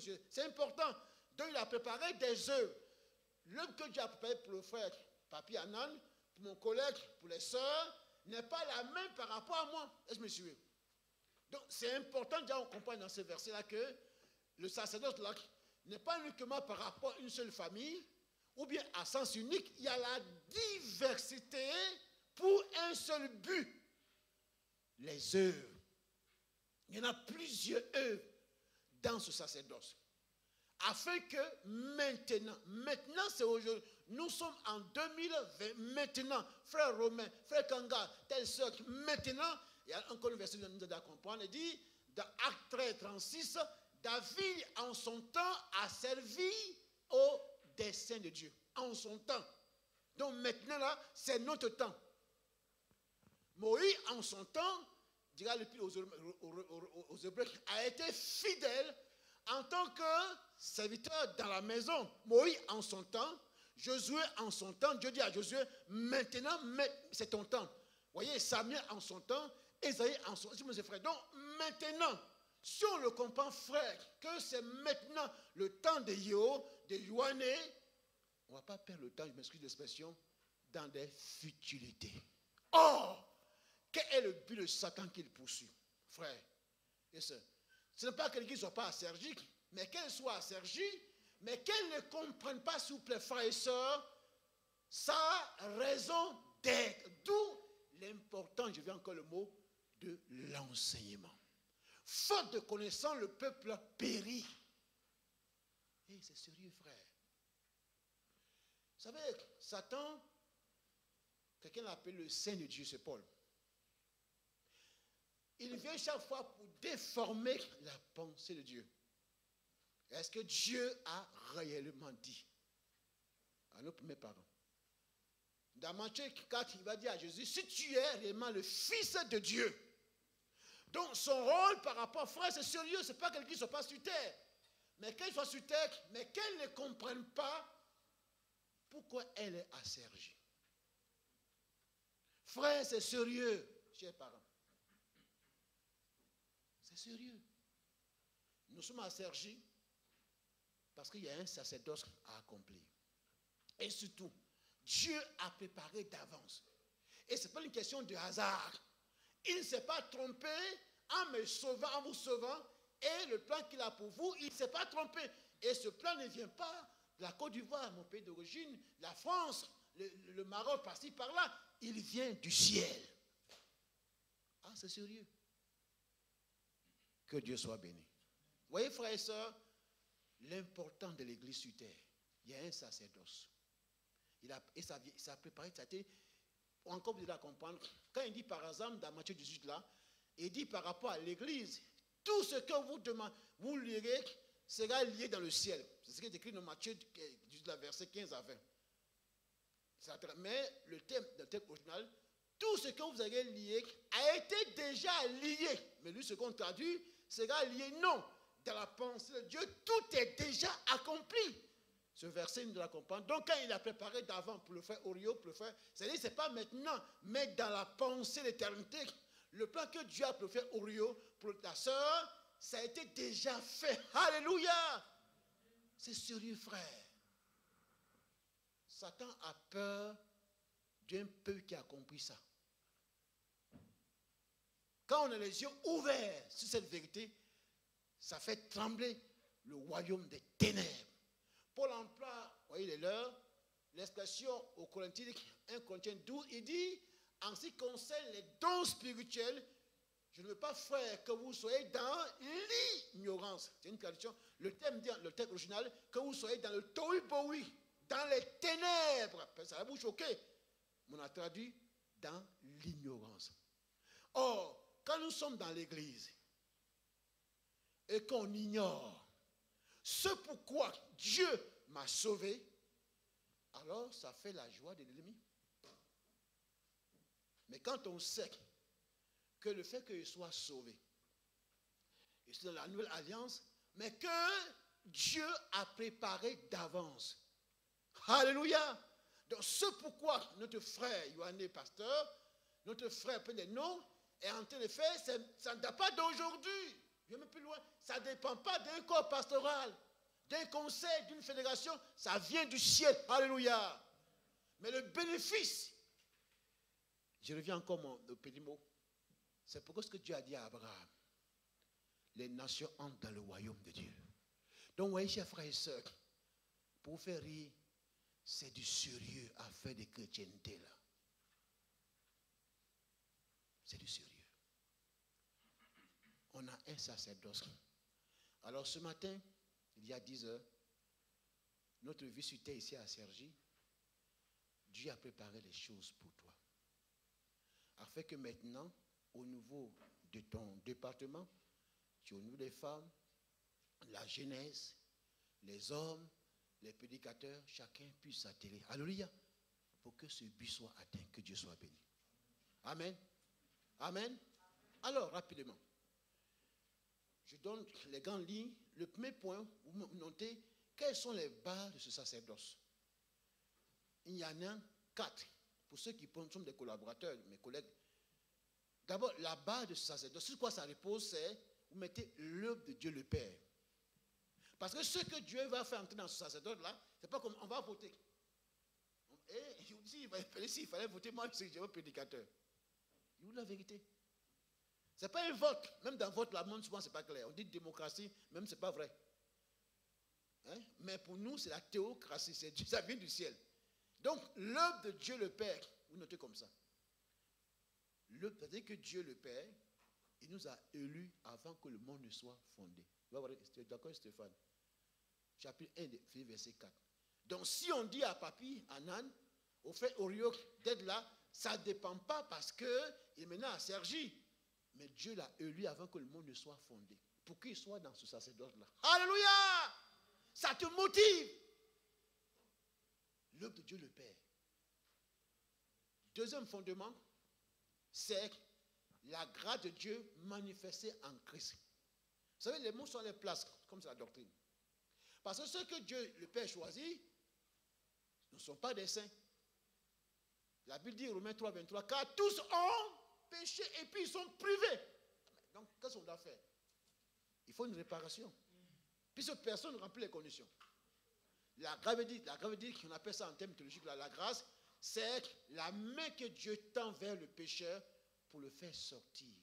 monsieur, c'est important. Donc il a préparé des œuvres. L'œuvre que Dieu a préparé pour le frère Papi Anan, pour mon collègue, pour les sœurs, n'est pas la même par rapport à moi. Est-ce que je me suis? Donc c'est important, déjà on comprend dans ce verset-là que le sacerdoce là n'est pas uniquement par rapport à une seule famille, ou bien à sens unique, il y a la diversité pour un seul but. Les œuvres. Il y en a plusieurs œuvres dans ce sacerdoce. Afin que maintenant c'est aujourd'hui, nous sommes en 2020, maintenant, frère Romain, frère Kanga, telle sœur, maintenant, il y a encore une verset que nous devons comprendre, il dit, dans Acte 13, 36, David en son temps a servi au dessein de Dieu, en son temps. Donc maintenant là, c'est notre temps. Moïse en son temps, dira l'Épître aux Hébreux, a été fidèle en tant que serviteur dans la maison. Moïse en son temps, Josué en son temps, Dieu dit à Josué, maintenant c'est ton temps. Vous voyez, Samuel en son temps, Esaïe en son temps. Donc maintenant, si on le comprend, frère, que c'est maintenant le temps de Yo, de Yohané, on ne va pas perdre le temps, je m'excuse l'expression, dans des futilités. Or, quel est le but de Satan qu'il poursuit, frère et sœurs? Ce n'est pas quelqu'un qui ne soit pas assergique, mais qu'elle soit assergie, mais qu'elle ne comprenne pas, s'il vous plaît, frères et sœurs, sa raison d'être. D'où l'important, je viens encore le mot, de l'enseignement. Faute de connaissance, le peuple périt. Et c'est sérieux, frère. Vous savez, Satan, quelqu'un l'appelle le Saint de Dieu, c'est Paul. Il vient chaque fois pour déformer la pensée de Dieu. Est-ce que Dieu a réellement dit? À nos premiers parents. Dans Matthieu 4, il va dire à Jésus, si tu es réellement le Fils de Dieu. Donc son rôle par rapport, frère, c'est sérieux, ce n'est pas quelqu'un qui ne soit pas sur terre. Mais qu'elle soit sur terre, mais qu'elle ne comprenne pas pourquoi elle est assergie. Frère, c'est sérieux, chers parents. C'est sérieux. Nous sommes assergis parce qu'il y a un sacerdoce à accomplir. Et surtout, Dieu a préparé d'avance. Et ce n'est pas une question de hasard. Il ne s'est pas trompé en me sauvant, en vous sauvant. Et le plan qu'il a pour vous, il ne s'est pas trompé. Et ce plan ne vient pas de la Côte d'Ivoire, mon pays d'origine, la France, le Maroc, par-ci, par-là. Il vient du ciel. Ah, c'est sérieux. Que Dieu soit béni. Vous voyez, frères et sœurs, l'important de l'église sur terre, il y a un sacerdoce. Et ça a préparé, ça a été, encore vous devez la comprendre, quand il dit par exemple, dans Matthieu 18 là, il dit par rapport à l'église, tout ce que vous demandez, vous lirez, sera lié dans le ciel. C'est ce qui est écrit dans Matthieu 18, verset 15 à 20. Mais le thème, dans le texte original, tout ce que vous avez lié a été déjà lié. Mais lui, ce qu'on traduit, sera lié. Non. Dans la pensée de Dieu, tout est déjà accompli. Ce verset, nous devons comprendre. Donc, quand il a préparé d'avant pour le faire Orio, pour le faire, c'est-à-dire, ce n'est pas maintenant, mais dans la pensée de l'éternité. Le plan que Dieu a pour le faire Orio, pour ta soeur, ça a été déjà fait. Alléluia. C'est sérieux, frère. Satan a peur d'un peuple qui a compris ça. Quand on a les yeux ouverts sur cette vérité, ça fait trembler le royaume des ténèbres. Paul emploie, vous voyez les leurs, l'expression au Corinthiens, 1 Corinthiens 12, il dit, en ce qui concerne les dons spirituels, je ne veux pas, frère, que vous soyez dans l'ignorance. C'est une traduction. Le thème dit, le texte original, que vous soyez dans le tohu-bohu, dans les ténèbres. Ça va vous choquer. Mais on a traduit dans l'ignorance. Or, quand nous sommes dans l'église et qu'on ignore ce pourquoi Dieu m'a sauvé, alors ça fait la joie de l'ennemi. Mais quand on sait que le fait qu'il soit sauvé, et c'est dans la nouvelle alliance, mais que Dieu a préparé d'avance. Alléluia. Donc ce pourquoi notre frère Yohanné, pasteur, notre frère, peu des noms, est en train de faire, ça ne date pas d'aujourd'hui. Je vais même plus loin. Ça ne dépend pas d'un corps pastoral, d'un conseil, d'une fédération. Ça vient du ciel. Alléluia. Mais le bénéfice, je reviens encore au petit mot. C'est pourquoi ce que Dieu a dit à Abraham. Les nations entrent dans le royaume de Dieu. Donc, vous voyez, chers frères et sœurs, pour vous faire rire, c'est du sérieux à faire des chrétientés là. C'est du sérieux. On a un sacerdoce. Alors ce matin, il y a 10 heures, notre visite ici à Cergy, Dieu a préparé les choses pour toi. Afin que maintenant, au niveau de ton département, tu es au niveau des femmes, la jeunesse, les hommes, les prédicateurs, chacun puisse s'atteler. Alléluia. Pour que ce but soit atteint, que Dieu soit béni. Amen. Amen. Alors, rapidement, je donne les grandes lignes. Le premier point, vous notez, quelles sont les bases de ce sacerdoce? Il y en a 4. Pour ceux qui sont des collaborateurs, mes collègues. D'abord, la base de ce sacerdoce, sur quoi ça repose, c'est, vous mettez l'œuvre de Dieu le Père. Parce que ce que Dieu va faire entrer dans ce sacerdoce-là, c'est pas comme on va voter. Et je vous dis, il fallait voter, moi, c'est que j'ai un prédicateur. Je vous dis la vérité. Ce n'est pas un vote. Même dans le vote, la monde, souvent, ce n'est pas clair. On dit démocratie, même ce n'est pas vrai. Hein? Mais pour nous, c'est la théocratie. Ça vient du ciel. Donc, l'œuvre de Dieu le Père, vous notez comme ça. C'est-à-dire que Dieu le Père, il nous a élus avant que le monde ne soit fondé. Tu es d'accord, Stéphane? Chapitre 1, verset 4. Donc, si on dit à Papi, à Nan, au fait, Orio, d'être là, ça ne dépend pas parce qu'il est maintenant à Cergy. Mais Dieu l'a élu avant que le monde ne soit fondé. Pour qu'il soit dans ce sacerdoce-là. Alléluia! Ça te motive. L'œuvre de Dieu le Père. Deuxième fondement, c'est la grâce de Dieu manifestée en Christ. Vous savez, les mots sont les places, comme c'est la doctrine. Parce que ceux que Dieu, le Père, choisit, ne sont pas des saints. La Bible dit, Romains 3, 23, car tous ont péché et puis ils sont privés. Donc, qu'est-ce qu'on doit faire? Il faut une réparation. Puisque personne ne remplit les conditions. La grâce dit qu'on appelle ça en termes théologiques, la grâce, c'est la main que Dieu tend vers le pécheur pour le faire sortir.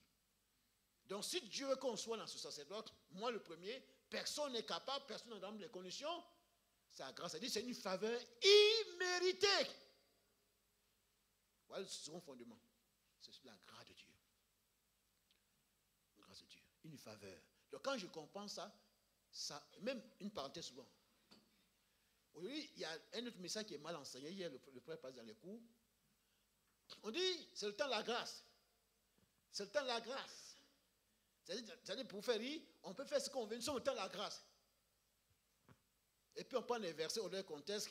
Donc, si Dieu veut qu'on soit dans ce sacerdoce, moi le premier, personne n'est capable, personne n'a rempli les conditions, sa grâce, c'est une faveur imméritée. Voilà le second fondement. C'est la grâce de Dieu. La grâce de Dieu. Une faveur. Donc quand je comprends ça, même une parenthèse souvent. Aujourd'hui, il y a un autre message qui est mal enseigné. Hier, le frère passe dans les cours. On dit, c'est le temps de la grâce. C'est le temps de la grâce. C'est-à-dire, pour faire rire, on peut faire ce qu'on veut. Nous sommes au temps de la grâce. Et puis on prend les versets au leur contexte.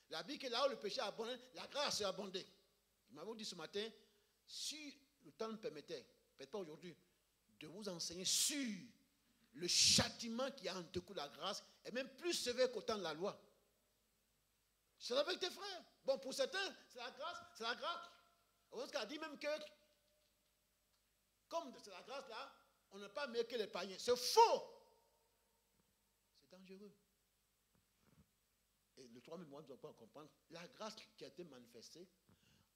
La Bible, là où le péché a abondé, la grâce a abondé. Il m'avait dit ce matin, si le temps me permettait, peut-être pas aujourd'hui, de vous enseigner sur le châtiment qui a en dessous de la grâce, et même plus sévère qu'au temps de la loi. C'est avec tes frères. Bon, pour certains, c'est la grâce, c'est la grâce. On a dit même que, comme c'est la grâce là, on n'a pas mieux que les païens. C'est faux. C'est dangereux. Et le troisième mois, nous allons comprendre la grâce qui a été manifestée.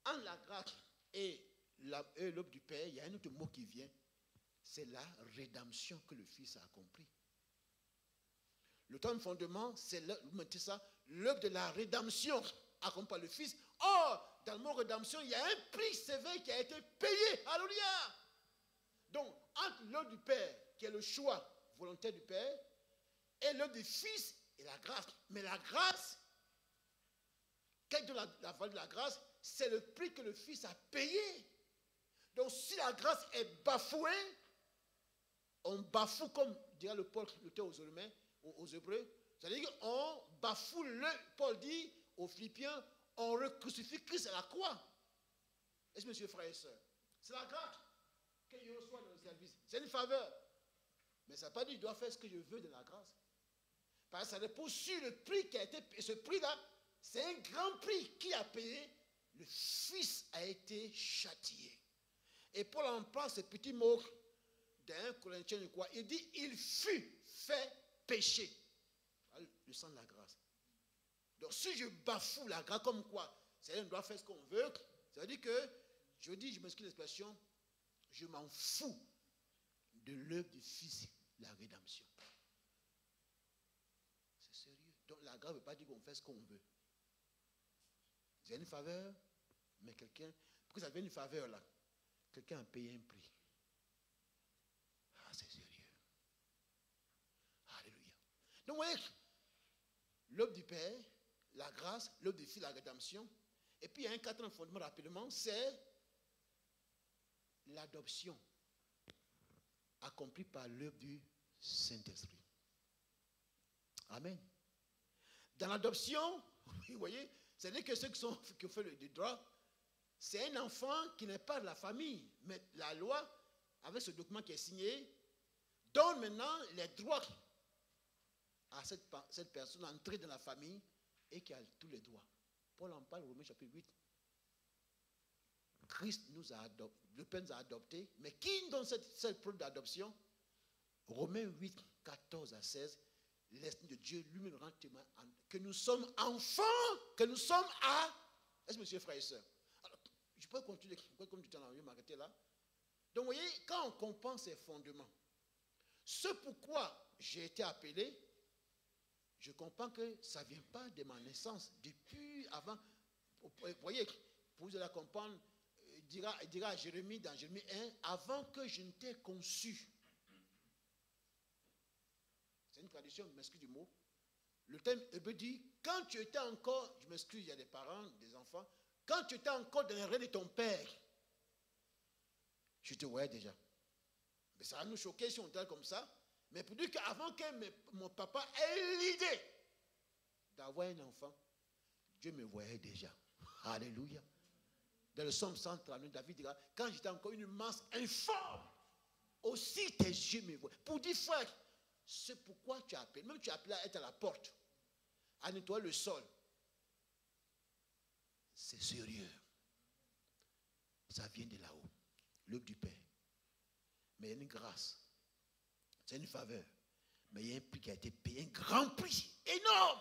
En la grâce et l'œuvre du Père, il y a un autre mot qui vient. C'est la rédemption que le Fils a accomplie. Le troisième fondement, c'est l'œuvre de la rédemption accomplie par le Fils. Or, dans le mot rédemption, il y a un prix sévère qui a été payé. Alléluia! Donc, entre l'œuvre du Père, qui est le choix volontaire du Père, et l'œuvre du Fils et la grâce. Mais la grâce, quelle est la valeur de la grâce? C'est le prix que le Fils a payé. Donc, si la grâce est bafouée, on bafoue, comme dirait le Paul, l'auteur aux Hébreux, c'est-à-dire qu'on bafoue Paul dit aux Philippiens, on recrucifie Christ à la croix. Est-ce, monsieur, frère et soeur? C'est la grâce que je reçois dans le service. C'est une faveur. Mais ça ne veut pas dire que je dois faire ce que je veux de la grâce. Parce que ça repose sur le prix qui a été payé. Ce prix-là, c'est un grand prix. Qui a payé? Le Fils a été châtié. Et Paul emploie ce petit mot d'un Corinthiens, quoi, il dit, il fut fait péché. Le sang de la grâce. Donc si je bafoue la grâce comme quoi, c'est-à-dire on doit faire ce qu'on veut, ça veut dire que, je dis, je m'excuse l'expression, je m'en fous de l'œuvre du Fils, la rédemption. C'est sérieux. Donc la grâce ne veut pas dire qu'on fait ce qu'on veut. C'est une faveur, mais quelqu'un, pour que ça devienne une faveur là, quelqu'un a payé un prix. Ah, c'est sérieux. Alléluia. Donc vous voyez, l'œuvre du Père, la grâce, l'œuvre du Fils, la rédemption. Et puis il y a un quatrième fondement rapidement, c'est l'adoption accomplie par l'œuvre du Saint-Esprit. Amen. Dans l'adoption, vous voyez, ce n'est que ceux qui ont fait le droit. C'est un enfant qui n'est pas de la famille. Mais la loi, avec ce document qui est signé, donne maintenant les droits à cette personne entrée dans la famille et qui a tous les droits. Paul en parle au Romains chapitre 8. Christ nous a adoptés, le Père nous a adoptés, mais qui nous donne cette preuve d'adoption? Romains 8, 14 à 16. L'Esprit de Dieu lui-même rend témoin que nous sommes enfants, que nous sommes à... Est-ce que monsieur, frère et soeur? Alors, je peux continuer, comme du temps, je vais m'arrêter là. Donc, vous voyez, quand on comprend ces fondements, ce pourquoi j'ai été appelé, je comprends que ça ne vient pas de ma naissance, depuis avant. Vous voyez, pour vous allez comprendre, il dira à Jérémie, dans Jérémie 1, avant que je ne t'ai conçu. C'est une tradition, je m'excuse du mot. Le thème hébreu dit, quand tu étais encore, je m'excuse, il y a des parents, des enfants, quand tu étais encore dans le règne de ton père, je te voyais déjà. Mais ça va nous choquer si on dit comme ça. Mais pour dire qu'avant que mon papa ait l'idée d'avoir un enfant, Dieu me voyait déjà. Alléluia. Dans le psaume 139, David dira, quand j'étais encore une masse informe, aussi tes yeux me voient. Pour dire, frère, c'est pourquoi tu as appelé. Même tu as appelé à être à la porte, à nettoyer le sol. C'est sérieux. Ça vient de là-haut. L'œuvre du Père. Mais il y a une grâce. C'est une faveur. Mais il y a un prix qui a été payé, un grand prix, énorme.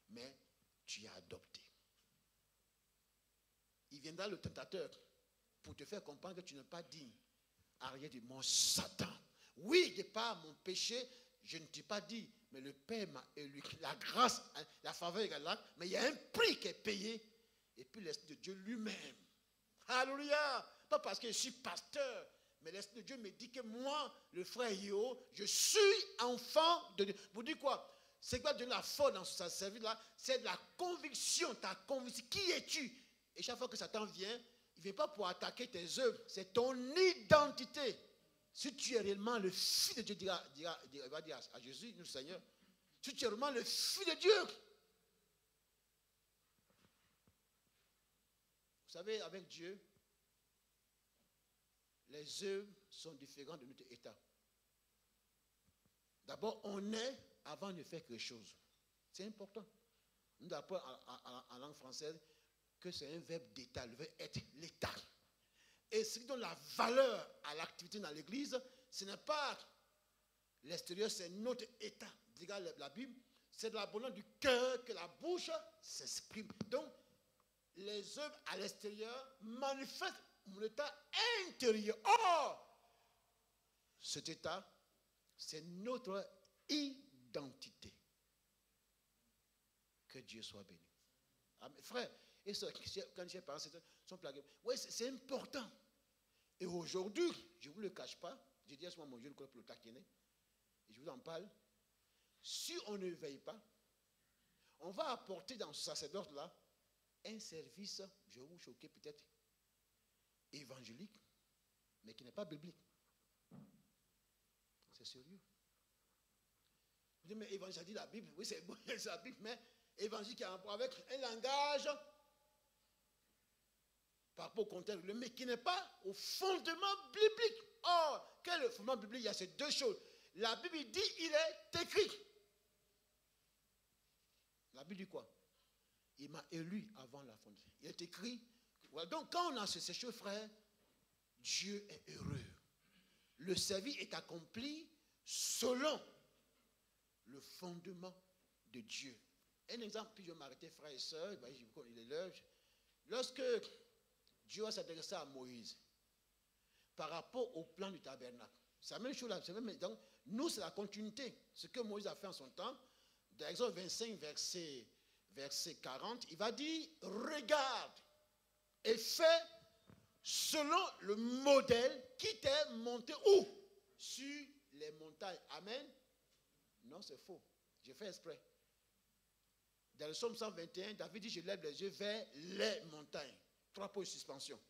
Mais tu as adopté. Il viendra le tentateur pour te faire comprendre que tu n'es pas digne. Arrière de mon Satan. Oui, de par mon péché, je ne t'ai pas dit, mais le Père m'a élu. La grâce, la faveur est là, mais il y a un prix qui est payé. Et puis l'Esprit de Dieu lui-même. Alléluia. Pas parce que je suis pasteur, mais l'Esprit de Dieu me dit que moi, le frère Yo, je suis enfant de Dieu. Vous dites quoi? C'est quoi de la foi dans ce service-là? C'est de la conviction, ta conviction. Qui es-tu? Et chaque fois que Satan vient, il ne vient pas pour attaquer tes œuvres, c'est ton identité. Si tu es réellement le Fils de Dieu, il va dire à Jésus, nous Seigneur, si tu es réellement le Fils de Dieu. Vous savez, avec Dieu, les œuvres sont différentes de notre état. D'abord, on est avant de faire quelque chose. C'est important. Nous apprenons en langue française que c'est un verbe d'état, le verbe être, l'état. Et ce qui donne la valeur à l'activité dans l'église, ce n'est pas l'extérieur, c'est notre état. Regarde la Bible, c'est de l'abondance du cœur que la bouche s'exprime. Donc, les œuvres à l'extérieur manifestent mon état intérieur. Or, cet état, c'est notre identité. Que Dieu soit béni. Amen. Frère, et soeur, quand j'ai parlé, sont plagués. Oui, c'est important. Et aujourd'hui, je ne vous le cache pas, j'ai dit à ce moment mon jeune collègue pour le taquiner, et je vous en parle, si on ne veille pas, on va apporter dans ce sacerdoce-là un service, je vais vous choquer peut-être, évangélique, mais qui n'est pas biblique. C'est sérieux. Vous dites, mais évangile, ça dit la Bible. Oui, c'est bon, c'est la Bible, mais évangile qui a un rapport avec un langage par rapport au contexte, mais qui n'est pas au fondement biblique. Or, quel est le fondement biblique? Il y a ces deux choses. La Bible dit, il est écrit. La Bible dit quoi? Il m'a élu avant la fondation. Il est écrit. Voilà. Donc, quand on a ces choses, frères, Dieu est heureux. le service est accompli selon le fondement de Dieu. Un exemple, puis je vais m'arrêter, frères et sœurs, il est l'heure. Lorsque Dieu va s'adresser à Moïse, par rapport au plan du tabernacle, c'est la même chose là. Donc, nous, c'est la continuité. Ce que Moïse a fait en son temps, dans Exode 25, verset 40, il va dire, regarde et fais selon le modèle qui t'est monté où? Sur les montagnes. Amen. Non, c'est faux. J'ai fait exprès. Dans le psaume 121, David dit, je lève les yeux vers les montagnes. 3 points de suspension.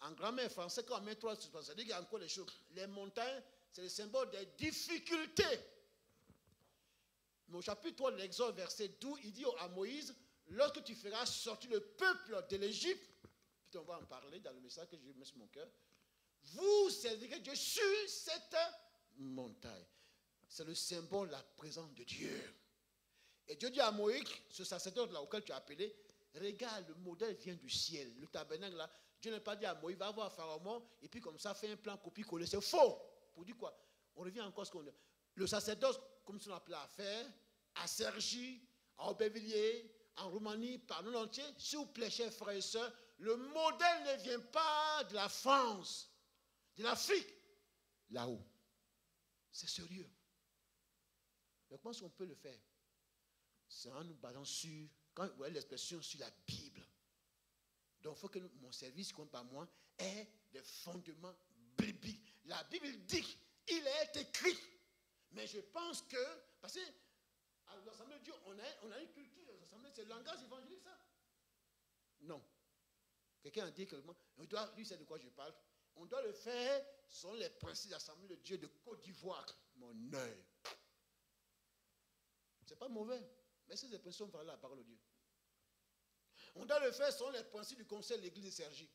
En grammaire français, quand on met 3 suspensions, ça dit qu'il y a encore les choses. Les montagnes, c'est le symbole des difficultés. Mais au chapitre 3 de l'Exode, verset 12, il dit à Moïse, lorsque tu feras sortir le peuple de l'Égypte, on va en parler dans le message que je mets sur mon cœur, vous servirez Dieu sur cette montagne. C'est le symbole de la présence de Dieu. Et Dieu dit à Moïse, ce sacerdoce-là auquel tu as appelé, regarde, le modèle vient du ciel. Le tabernacle là, Dieu n'a pas dit à Moïse, va voir Pharaon, et puis comme ça, fait un plan copie-coller. C'est faux. Pour dire quoi? On revient encore à ce qu'on dit. Le sacerdoce, comme on appelait à faire, à Cergy, à Aubervilliers, en Roumanie, par le monde entier, s'il vous plaît, chers frères et sœurs, le modèle ne vient pas de la France, de l'Afrique, là-haut. C'est sérieux. Mais comment est-ce qu'on peut le faire? C'est en nous basant sur, quand vous voyez l'expression, sur la Bible. Donc il faut que mon service, comme par moi, ait des fondements bibliques. La Bible dit qu'il est écrit. Mais je pense que, parce que à l'Assemblée de Dieu, on a une culture, c'est le langage évangélique, ça? Non. Quelqu'un a dit quelque chose, lui sait de quoi je parle. On doit le faire selon les principes de l'Assemblée de Dieu de Côte d'Ivoire. Mon œil. C'est pas mauvais. Mais ces expressions sont la parole de Dieu. On doit le faire selon les principes du conseil de l'église de Cergy,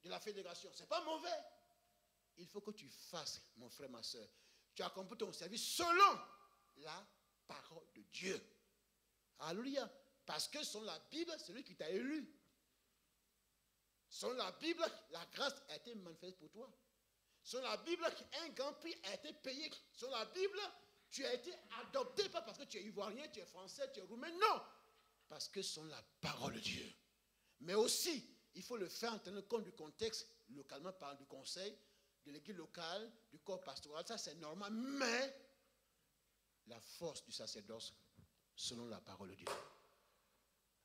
de la fédération. C'est pas mauvais. Il faut que tu fasses, mon frère, ma soeur. Tu accomplis ton service selon la parole de Dieu. Alléluia. Parce que selon la Bible, c'est lui qui t'a élu. Selon la Bible, la grâce a été manifeste pour toi. Selon la Bible, un grand prix a été payé. Selon la Bible, tu as été adopté, pas parce que tu es ivoirien, tu es français, tu es roumain, non. Parce que selon la parole de Dieu. Mais aussi, il faut le faire en tenant compte du contexte, localement par du conseil, de l'église locale, du corps pastoral, ça c'est normal, mais la force du sacerdoce selon la parole de Dieu.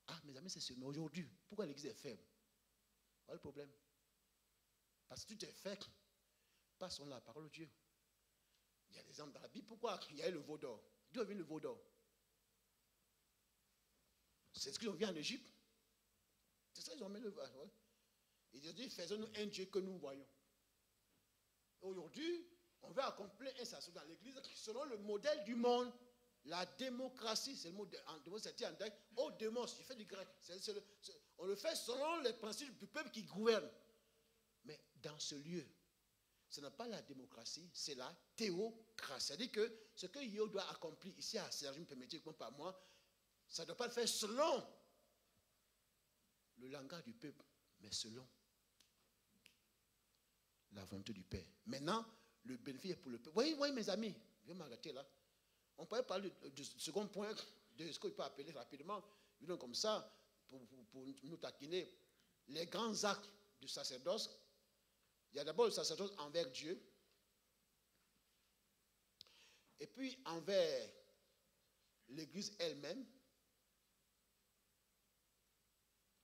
Ah, mes amis, c'est ce. Mais aujourd'hui, pourquoi l'église est faible? Voilà le problème. Parce que tu t'es fait, pas selon la parole de Dieu. Il y a des exemples dans la Bible. Pourquoi il y a eu le veau d'or? D'où vient le veau d'or? C'est ce qu'ils ont vu en Égypte. C'est ça qu'ils ont mis le veau. Ouais. Ils ont dit, faisons-nous un Dieu que nous voyons. Aujourd'hui, on veut accomplir un sacerdoce dans l'église selon le modèle du monde. La démocratie, c'est le mot c'est en grec. Oh, démos, il fait du grec. On le fait selon les principes du peuple qui gouverne. Mais dans ce lieu, ce n'est pas la démocratie, c'est la théocratie. C'est-à-dire que ce que Yo doit accomplir ici à Sergi, me permettez, comme par moi, ça ne doit pas le faire selon le langage du peuple, mais selon la volonté du Père. Maintenant, le bénéfice est pour le peuple. Voyez, mes amis, je vais m'arrêter là. On pourrait parler du second point, de ce qu'on peut appeler rapidement, comme ça, pour nous taquiner, les grands actes du sacerdoce. Il y a d'abord le sacerdoce envers Dieu, et puis envers l'Église elle-même,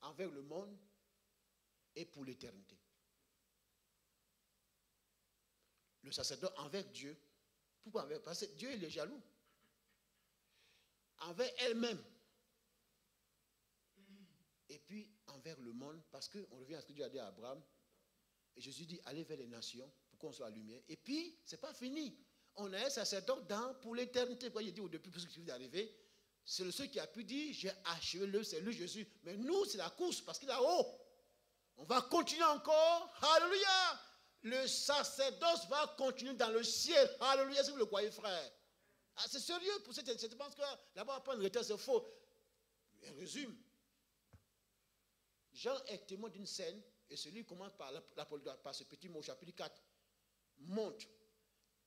envers le monde et pour l'éternité. Le sacerdoce envers Dieu. Pourquoi envers? Parce que Dieu il est jaloux. Envers elle-même. Et puis envers le monde, parce qu'on revient à ce que Dieu a dit à Abraham. Et Jésus dit, allez vers les nations pour qu'on soit la lumière. Et puis, ce n'est pas fini. On a un sacerdoce pour l'éternité. Pourquoi il dit au début, pour ce qui vient d'arriver, c'est le seul qui a pu dire, j'ai achevé le, c'est lui Jésus. Mais nous, c'est la course, parce qu'il est là-haut. On va continuer encore. Alléluia. Le sacerdoce va continuer dans le ciel. Alléluia, si vous le croyez, frère. Ah, c'est sérieux pour cette. Je pense que là-bas, prendre le retard, c'est faux. Je résume. Jean est témoin d'une scène, et celui commence par ce petit mot, chapitre 4. monte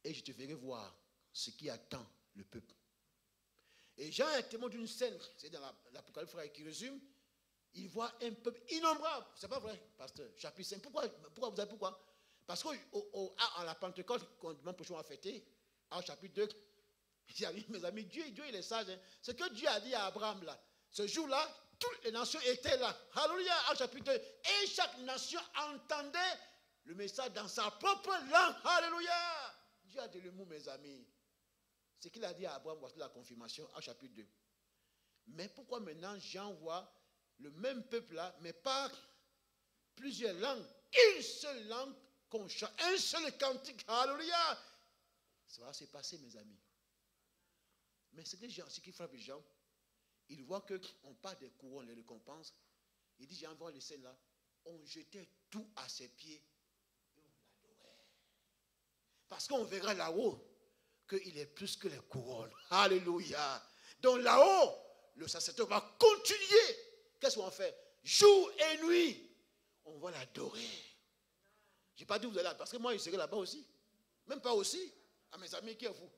et je te ferai voir ce qui attend le peuple. Et Jean est témoin d'une scène, c'est dans l'Apocalypse, frère, qui résume. Il voit un peuple innombrable. C'est pas vrai, pasteur? Chapitre 5. Pourquoi vous savez pourquoi? Parce qu'à la Pentecôte, quand dimanche prochain on va fêter, en chapitre 2, il a dit, mes amis, Dieu il est sage. Hein. Ce que Dieu a dit à Abraham là, ce jour-là, toutes les nations étaient là. Alléluia, en chapitre 2. Et chaque nation entendait le message dans sa propre langue. Alléluia. Dieu a dit le mot, mes amis. Ce qu'il a dit à Abraham, voici la confirmation en chapitre 2. Mais pourquoi maintenant Jean voit le même peuple là, mais pas plusieurs langues, une seule langue qu'on chante, un seul cantique, alléluia. Ça va se passer, mes amis. Mais ce qui frappe Jean, il voit qu'on parle des couronnes, les récompenses. Il dit, Jean voit les scènes là, on jetait tout à ses pieds et on l'adorait. Parce qu'on verra là-haut qu'il est plus que les couronnes. Alléluia. Donc là-haut, le sacerdoce va continuer. Qu'est-ce qu'on fait? Jour et nuit, on va l'adorer. Je n'ai pas dit vous allez là, parce que moi, je serai là-bas aussi. Même pas aussi. À mes amis, qui est vous?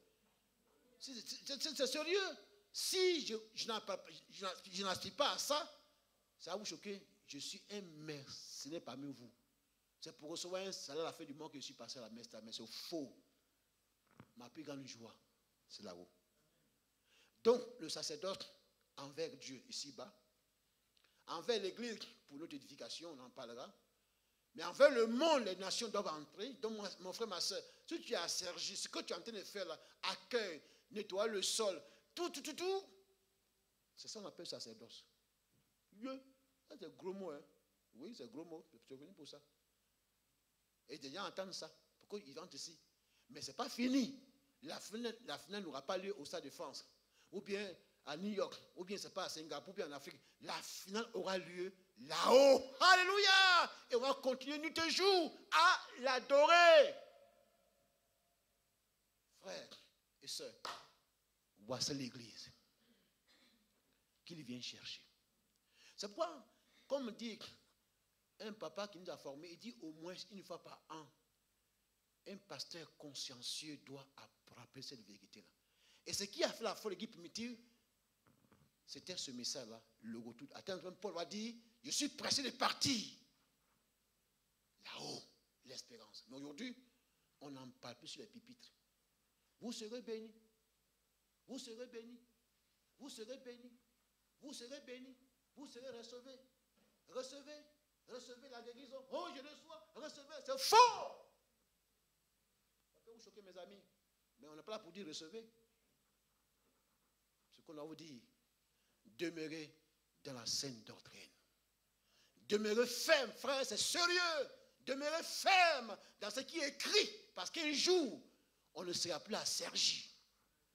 C'est sérieux. Si je n'aspire pas à ça, ça va vous choquer. Je suis un mercenaire parmi vous. C'est pour recevoir un salaire à la fin du mois que je suis passé à la messe. Mais c'est faux. Ma plus grande joie, c'est là-haut. Donc, le sacerdoce envers Dieu ici-bas, envers l'Église, pour notre édification, on en parlera. Mais envers le monde, les nations doivent entrer. Donc, mon frère, ma soeur, si tu as Sergi, ce que tu es en train de faire là, accueil, nettoie le sol, tout, c'est ça qu'on appelle sacerdoce. Dieu, ça c'est gros mot, hein. Oui, c'est gros mot, tu es venu pour ça. Et des gens entendent ça, pourquoi ils entrent ici? Mais ce n'est pas fini. La fenêtre n'aura pas lieu au Stade de France, ou bien à New York, ou bien c'est pas à Singapour, ou bien en Afrique. La finale aura lieu là-haut. Alléluia! Et on va continuer nuit et jour à l'adorer. Frères et sœurs, voici l'Église qu'il vient chercher. C'est pourquoi, comme dit un papa qui nous a formés, il dit au moins une fois par an, un pasteur consciencieux doit rappeler cette vérité-là. Et ce qui a fait la foi de l'Église primitive, c'était ce message-là, le retour. Attends, Paul va dire, je suis pressé de partir. Là-haut, l'espérance. Mais aujourd'hui, on n'en parle plus sur les pupitres. Vous serez bénis. Vous serez bénis. Vous serez bénis. Vous serez bénis. Vous serez recevés. Recevez la guérison. Oh, je le reçois. Recevez. C'est faux. Ça peut vous choquer, mes amis. Mais on n'est pas là pour dire recevez. Ce qu'on va vous dire, demeurez dans la saine doctrine. Demeurez ferme, frère, c'est sérieux. Demeurez ferme dans ce qui est écrit. Parce qu'un jour, on ne sera plus à Sergi.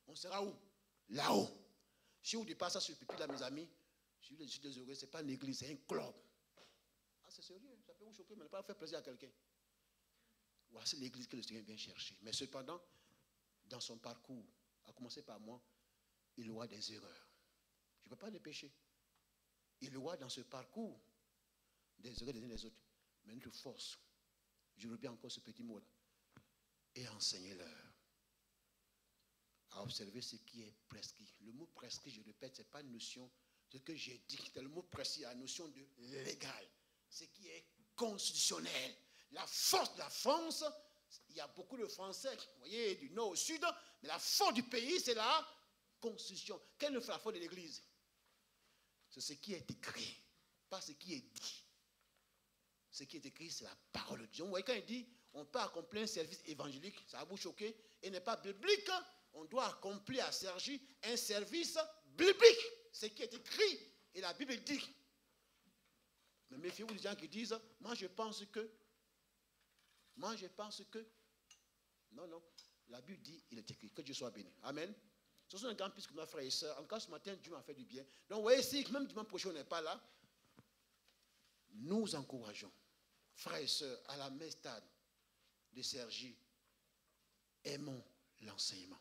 On sera où? Là-haut. Si vous ne dites pas ça sur le pupitre, là, mes amis, je suis désolé, ce n'est pas une église, c'est un club. Ah, c'est sérieux, ça peut vous choquer, mais ne pas faire plaisir à quelqu'un. Voici l'église que le Seigneur vient chercher. Mais cependant, dans son parcours, à commencer par moi, il aura des erreurs. Je ne peux pas les pécher. Il aura dans ce parcours des erreurs des uns des autres. Mais notre force, je reviens encore ce petit mot-là, et enseignez-leur à observer ce qui est prescrit. Le mot prescrit, je répète, ce n'est pas une notion, ce que j'ai dit, c'est le mot prescrit, la notion de légal. Ce qui est constitutionnel. La force de la France, il y a beaucoup de Français, vous voyez, du nord au sud, mais la force du pays, c'est la constitution. Quelle est la force de l'Église? C'est ce qui est écrit, pas ce qui est dit. Ce qui est écrit, c'est la parole de Dieu. Vous voyez, quand il dit, on peut accomplir un service évangélique, ça va vous choquer, et n'est pas biblique, on doit accomplir à Sergi un service biblique. Ce qui est écrit, et la Bible dit. Mais méfiez-vous des gens qui disent, moi je pense que. Non, la Bible dit, il est écrit, que Dieu soit béni. Amen. Ce sont un grand puisque mes frères et sœurs. En tout cas, ce matin, Dieu m'a fait du bien. Donc, vous voyez ici, même dimanche prochain, on n'est pas là. Nous encourageons, frères et sœurs, à la même stade de Sergi, aimons l'enseignement.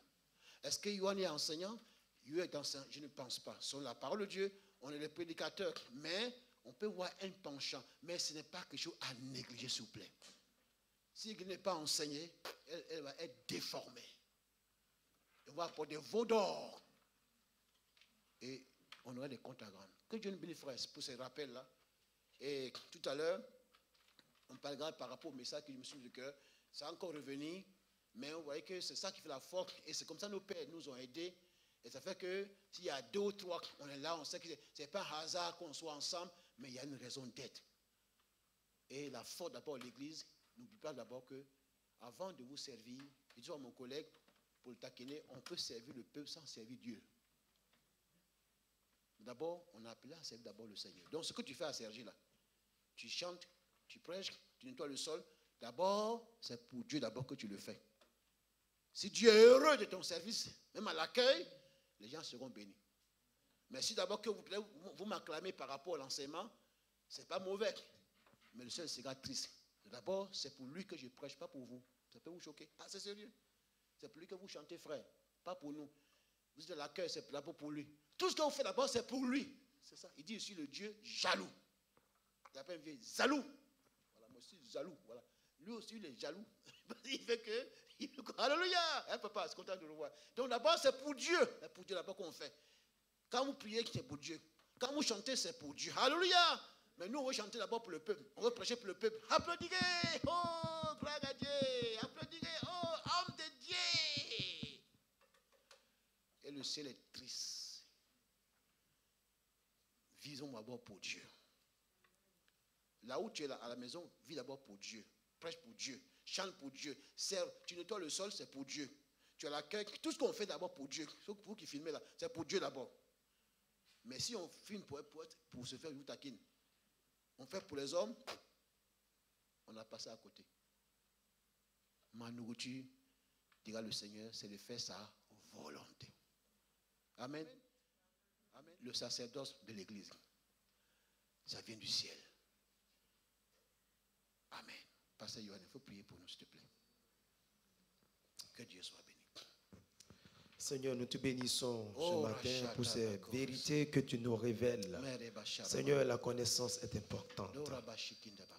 Est-ce que Yohan est enseignant? Yohan est enseignant, je ne pense pas. Sur la parole de Dieu, on est les prédicateurs, mais on peut voir un penchant, mais ce n'est pas quelque chose à négliger, s'il vous plaît. si l'Église n'est pas enseignée, elle va être déformée. On va pour des veaux d'or. Et on aura des comptes à rendre. Que Dieu nous bénisse, frère, pour ces rappels-là. Et tout à l'heure, on parlera par rapport au message que je me suis mis de cœur. Ça va encore revenir, mais vous voyez que c'est ça qui fait la force. Et c'est comme ça que nos pères nous ont aidés. Et ça fait que s'il y a 2 ou 3, on est là, on sait que ce n'est pas un hasard qu'on soit ensemble, mais il y a une raison d'être. Et la force d'abord de l'Église, n'oublie pas d'abord que avant de vous servir, je dis à mon collègue, pour le taquiner, on peut servir le peuple sans servir Dieu. D'abord, on a appelé à servir d'abord le Seigneur. Donc, ce que tu fais à Sergi là, tu chantes, tu prêches, tu nettoies le sol. D'abord, c'est pour Dieu d'abord que tu le fais. Si Dieu est heureux de ton service, même à l'accueil, les gens seront bénis. Mais si d'abord que vous m'acclamez par rapport à l'enseignement, ce n'est pas mauvais. Mais le seul sera triste. D'abord, c'est pour lui que je prêche, pas pour vous. Ça peut vous choquer. Ah, c'est sérieux. C'est pour lui que vous chantez, frère. Pas pour nous. Vous êtes à l'accueil, c'est d'abord pour lui. Tout ce qu'on fait d'abord, c'est pour lui. C'est ça. Il dit ici le Dieu jaloux. Il appelle un vieux jaloux. Voilà, moi aussi jaloux. Voilà. Lui aussi, il est jaloux. Il fait que. Alléluia. Un papa, c'est content de le voir. Donc d'abord, c'est pour Dieu. C'est pour Dieu d'abord qu'on fait. Quand vous priez, c'est pour Dieu. Quand vous chantez, c'est pour Dieu. Alléluia. Mais nous, on veut chanter d'abord pour le peuple. On veut prêcher pour le peuple. Applaudissez. Oh, gloire à Dieu. Applaudissez. Oh, homme de Dieu. Et le ciel est triste. Visons d'abord pour Dieu. Là où tu es là, à la maison, vis d'abord pour Dieu. Prêche pour Dieu. Chante pour Dieu. Serve. Tu nettoies le sol, c'est pour Dieu. Tu as l'accueil. Tout ce qu'on fait d'abord pour Dieu. Vous qui filmez là, c'est pour Dieu d'abord. Mais si on filme pour se faire une taquine, on fait pour les hommes, on a passé à côté. Ma nourriture, dira le Seigneur, c'est de faire sa volonté. Amen. Amen. Le sacerdoce de l'Église, ça vient du ciel. Amen. Pasteur Yohann, il faut prier pour nous, s'il te plaît. Que Dieu soit béni. Seigneur, nous te bénissons ce matin pour ces vérités que tu nous révèles. Seigneur, la connaissance est importante.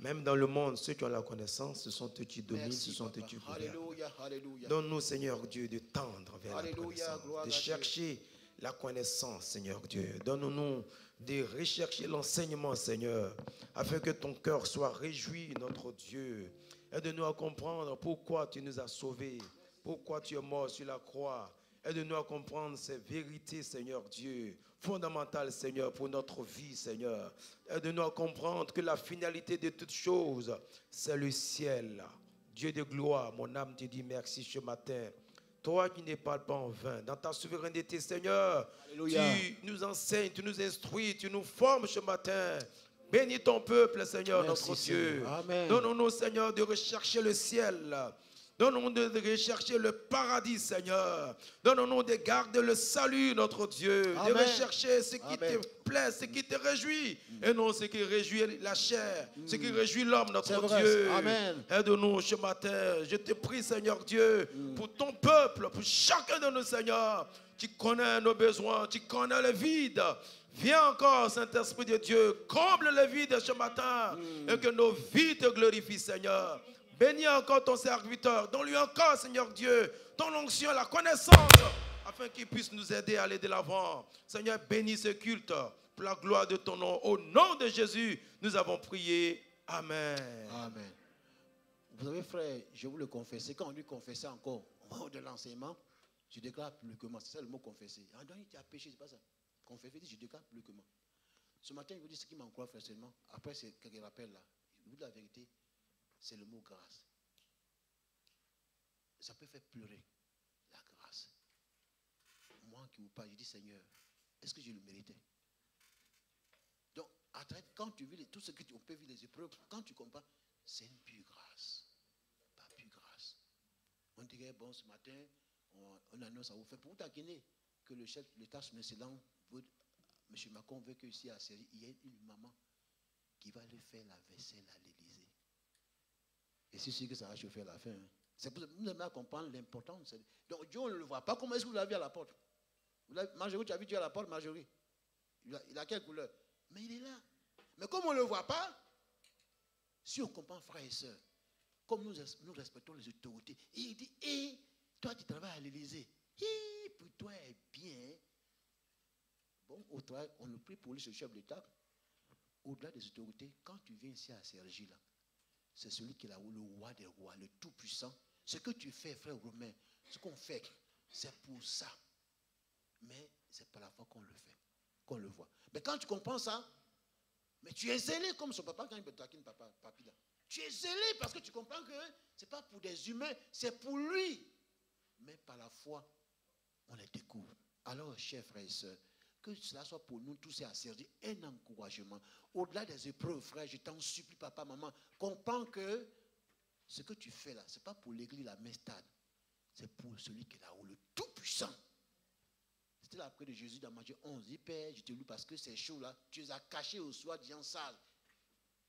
Même dans le monde, ceux qui ont la connaissance, ce sont eux qui dominent, ce sont eux qui gouvernent. Donne-nous, Seigneur Dieu, de tendre vers la connaissance, de chercher la connaissance, Seigneur Dieu. Donne-nous de rechercher l'enseignement, Seigneur, afin que ton cœur soit réjoui, notre Dieu. Aide-nous à comprendre pourquoi tu nous as sauvés, pourquoi tu es mort sur la croix. Aide-nous à comprendre ces vérités, Seigneur Dieu, fondamentales, Seigneur, pour notre vie, Seigneur. Aide-nous à comprendre que la finalité de toutes choses, c'est le ciel. Dieu de gloire, mon âme te dit merci ce matin. Toi qui ne parles pas en vain, dans ta souveraineté, Seigneur, Alléluia. Tu nous enseignes, tu nous instruis, tu nous formes ce matin. Bénis ton peuple, Seigneur, merci, notre Dieu. Donne-nous, Seigneur, de rechercher le ciel. Donne-nous de rechercher le paradis, Seigneur. Donne-nous de garder le salut, notre Dieu. Amen. De rechercher ce qui te plaît, ce qui te réjouit. Et non ce qui réjouit la chair, ce qui réjouit l'homme, notre Dieu. Amen. Aide-nous ce matin. Je te prie, Seigneur Dieu, pour ton peuple, pour chacun de nous, Seigneur. Tu connais nos besoins, tu connais le vide. Viens encore, Saint-Esprit de Dieu, comble le vide ce matin. Et que nos vies te glorifient, Seigneur. Bénis encore ton serviteur. Donne-lui encore, Seigneur Dieu, ton onction, la connaissance, afin qu'il puisse nous aider à aller de l'avant. Seigneur, bénis ce culte pour la gloire de ton nom. Au nom de Jésus, nous avons prié. Amen. Amen. Vous savez, frère, je vous le confesse, quand on lui confessait encore de l'enseignement, je déclare publiquement. C'est ça le mot confesser. Ah, donc, tu as péché, c'est pas ça. Confesser, je déclare publiquement. Ce matin, je vous dis ce qui m'encourage, frère, seulement. Après, c'est quelques rappels là. Je vous dis la vérité. C'est le mot grâce. Ça peut faire pleurer, la grâce. Moi qui vous parle, je dis Seigneur, est-ce que je le méritais? Donc, quand tu vis tout ce que on peut vivre, les épreuves, quand tu comprends, c'est une pure grâce. Pas pure grâce. On dirait, bon, ce matin, on annonce à vous faire pour vous taquiner que le chef de l'État M. Macron veut qu'ici à Série, il y ait une maman qui va aller faire la vaisselle à l'Élysée. Et c'est sûr que ça va chauffer à la fin. Hein. C'est pour ça que nous devons comprendre l'importance. Donc Dieu, on ne le voit pas. Comment est-ce que vous l'avez vu à la porte? Marjorie, tu as vu Dieu à la porte, Marjorie? Il a quelle couleur? Mais il est là. Mais comme on ne le voit pas, si on comprend, frères et sœurs, comme nous respectons les autorités. Et il dit, hé, toi tu travailles à l'Élysée. Hé, pour toi est bien. Bon, au travail, on le prie pour lui, ce chef d'État. Au-delà des autorités, quand tu viens ici à Sergi, là, c'est celui qui est là, le roi des rois, le tout-puissant. Ce que tu fais, frère Romain, ce qu'on fait, c'est pour ça. Mais c'est pas la fois qu'on le fait, qu'on le voit. Mais quand tu comprends ça, mais tu es zélé comme son papa quand il me taquine papi là. Tu es zélé parce que tu comprends que ce n'est pas pour des humains, c'est pour lui. Mais par la foi, on les découvre. Alors, chers frères et sœurs, que cela soit pour nous tous et à servir un encouragement. Au-delà des épreuves, frère, je t'en supplie, papa, maman, comprends que ce que tu fais là, ce n'est pas pour l'église, la mestade. C'est pour celui qui est là-haut, le tout-puissant. C'était la prière de Jésus dans Matthieu 11. Il dit, Père, je te loue parce que ces choses-là, tu les as cachées au soir disant sale.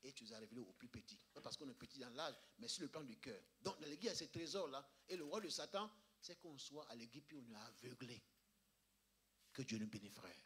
Et tu les as révélées au plus petit. Pas parce qu'on est petit dans l'âge, mais sur le plan du cœur. Donc, dans l'église, il y a ces trésors-là. Et le roi de Satan, c'est qu'on soit à l'église, puis on est aveuglé. Que Dieu nous bénisse, frère.